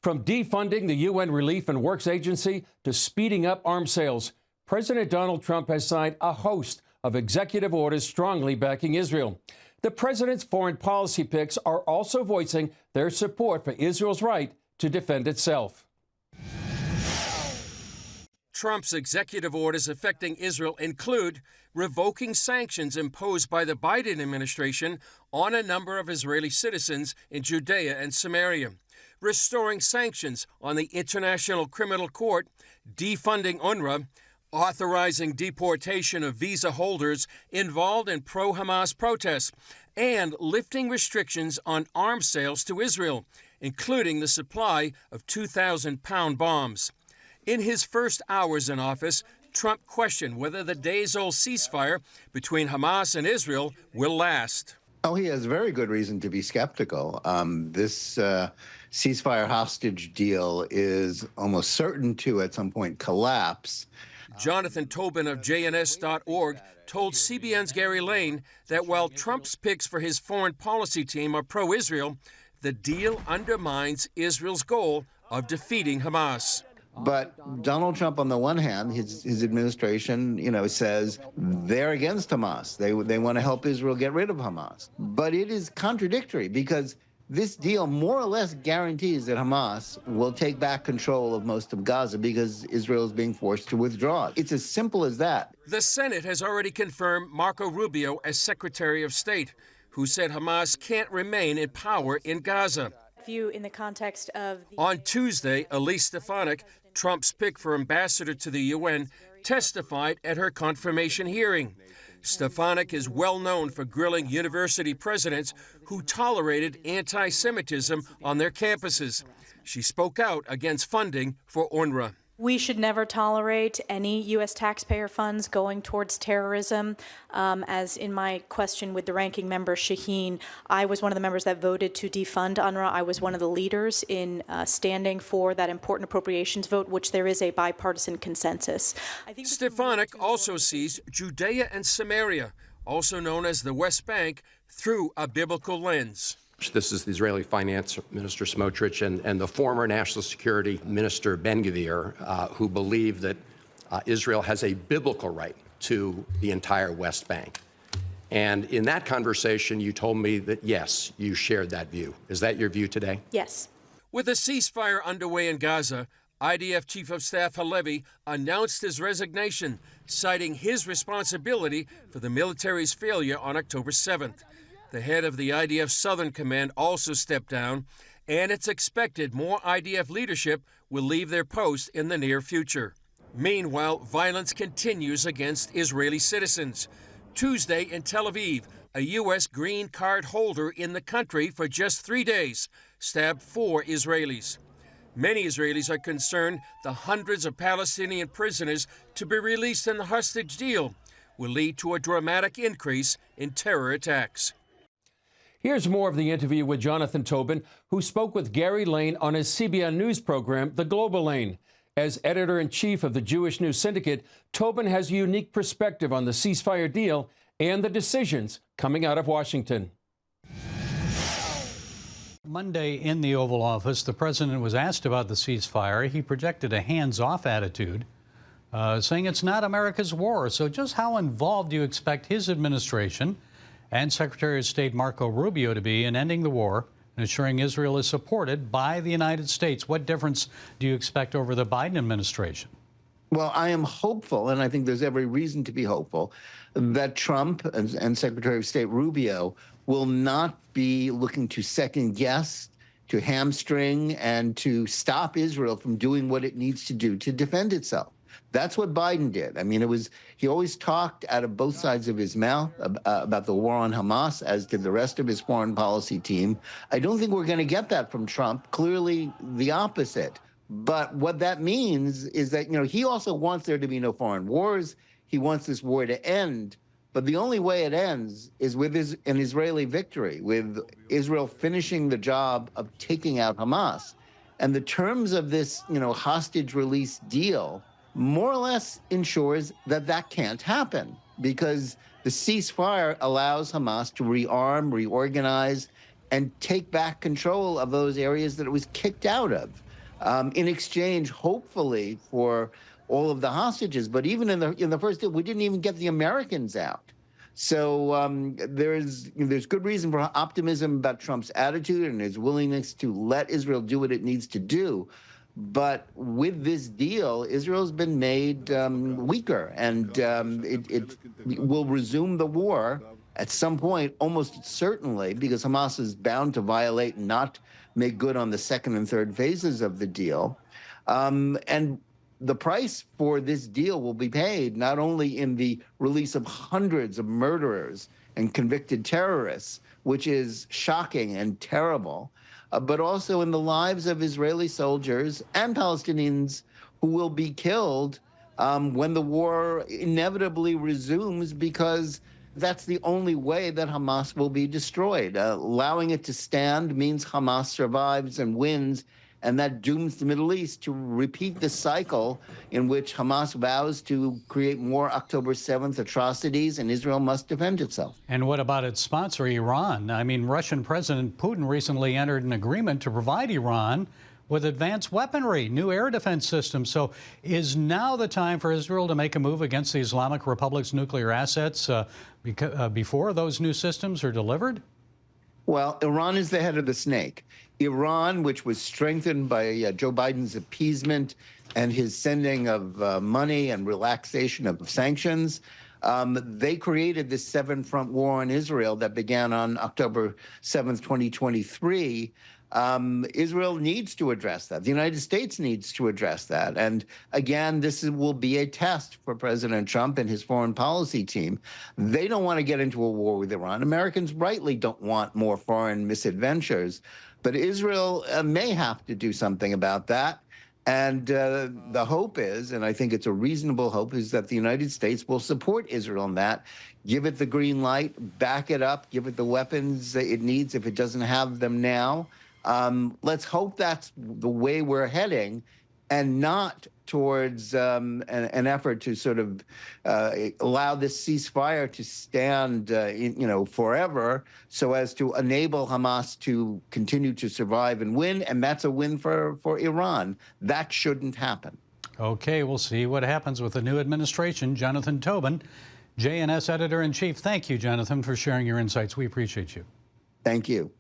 From defunding the UN Relief and Works Agency to speeding up arms sales, President Donald Trump has signed a host of executive orders strongly backing Israel. The president's foreign policy picks are also voicing their support for Israel's right to defend itself. Trump's executive orders affecting Israel include revoking sanctions imposed by the Biden administration on a number of Israeli citizens in Judea and Samaria, restoring sanctions on the International Criminal Court, defunding UNRWA, authorizing deportation of visa holders involved in pro-Hamas protests, and lifting restrictions on arms sales to Israel, including the supply of 2,000-pound bombs. In his first hours in office, Trump questioned whether the days-old ceasefire between Hamas and Israel will last. Oh, he has very good reason to be skeptical. This ceasefire hostage deal is almost certain to, at some point, collapse. Jonathan Tobin of JNS.org told CBN's Gary Lane that while Trump's picks for his foreign policy team are pro-Israel, the deal undermines Israel's goal of defeating Hamas. But Donald Trump, on the one hand, his administration, says they're against Hamas. They want to help Israel get rid of Hamas. But it is contradictory because this deal more or less guarantees that Hamas will take back control of most of Gaza because Israel is being forced to withdraw. It's as simple as that. The Senate has already confirmed Marco Rubio as Secretary of State, who said Hamas can't remain in power in Gaza. In the context of On Tuesday, Elise Stefanik, Trump's pick for ambassador to the UN, testified at her confirmation hearing. Stefanik is well known for grilling university presidents who tolerated anti-Semitism on their campuses. She spoke out against funding for UNRWA. We should never tolerate any U.S. taxpayer funds going towards terrorism. As in my question with the ranking member, Shaheen, I was one of the members that voted to defund UNRWA. I was one of the leaders in standing for that important appropriations vote, which there is a bipartisan consensus. Stefanik also sees Judea and Samaria, also known as the West Bank, through a biblical lens. This is the Israeli Finance Minister Smotrich and the former National Security Minister Ben-Gvir, who believe that Israel has a biblical right to the entire West Bank. And in that conversation, you told me that, yes, you shared that view. Is that your view today? Yes. With a ceasefire underway in Gaza, IDF Chief of Staff Halevi announced his resignation, citing his responsibility for the military's failure on October 7th. The head of the IDF Southern Command also stepped down, and it's expected more IDF leadership will leave their post in the near future. Meanwhile, violence continues against Israeli citizens. Tuesday in Tel Aviv, a U.S. green card holder in the country for just 3 days stabbed 4 Israelis. Many Israelis are concerned the hundreds of Palestinian prisoners to be released in the hostage deal will lead to a dramatic increase in terror attacks. Here's more of the interview with Jonathan Tobin, who spoke with Gary Lane on his CBN News program, The Global Lane. As editor-in-chief of the Jewish News Syndicate, Tobin has a unique perspective on the ceasefire deal and the decisions coming out of Washington. Monday in the Oval Office, the president was asked about the ceasefire. He projected a hands-off attitude, saying it's not America's war. So just how involved do you expect his administration and Secretary of State Marco Rubio to be in ending the war and ensuring Israel is supported by the United States? What difference do you expect over the Biden administration? Well, I am hopeful, and I think there's every reason to be hopeful, that Trump and Secretary of State Rubio will not be looking to second-guess, to hamstring, and to stop Israel from doing what it needs to do to defend itself. That's what Biden did. I mean, he always talked out of both sides of his mouth about the war on Hamas, as did the rest of his foreign policy team. I don't think we're going to get that from Trump. Clearly the opposite. But what that means is that, he also wants there to be no foreign wars. He wants this war to end. But the only way it ends is with an Israeli victory, with Israel finishing the job of taking out Hamas. And the terms of this, hostage release deal more or less ensures that that can't happen, because the ceasefire allows Hamas to rearm, reorganize, and take back control of those areas that it was kicked out of. in exchange, hopefully, for all of the hostages. But even in the first deal, we didn't even get the Americans out. So there's good reason for optimism about Trump's attitude and his willingness to let Israel do what it needs to do. But with this deal, Israel's been made weaker, and it will resume the war at some point, almost certainly, because Hamas is bound to violate and not make good on the second and third phases of the deal. And the price for this deal will be paid not only in the release of hundreds of murderers and convicted terrorists, which is shocking and terrible, but also in the lives of Israeli soldiers and Palestinians who will be killed when the war inevitably resumes, because that's the only way that Hamas will be destroyed. Allowing it to stand means Hamas survives and wins, and that dooms the Middle East to repeat the cycle in which Hamas vows to create more October 7th atrocities, and Israel must defend itself. And what about its sponsor, Iran? I mean, Russian President Putin recently entered an agreement to provide Iran with advanced weaponry, new air defense systems. So is now the time for Israel to make a move against the Islamic Republic's nuclear assets before those new systems are delivered? Well, Iran is the head of the snake. Iran, which was strengthened by Joe Biden's appeasement and his sending of money and relaxation of sanctions, they created this seven-front war on Israel that began on October 7th, 2023. Israel needs to address that. The United States needs to address that. And again, will be a test for President Trump and his foreign policy team. They don't want to get into a war with Iran. Americans rightly don't want more foreign misadventures. But Israel may have to do something about that. And the hope is, and I think it's a reasonable hope, is that the United States will support Israel in that, give it the green light, back it up, give it the weapons it needs if it doesn't have them now. Let's hope that's the way we're heading, and not towards an effort to sort of allow this ceasefire to stand, forever, so as to enable Hamas to continue to survive and win. And that's a win for Iran. That shouldn't happen. Okay, we'll see what happens with the new administration. Jonathan Tobin, JNS Editor-in-Chief. Thank you, Jonathan, for sharing your insights. We appreciate you. Thank you.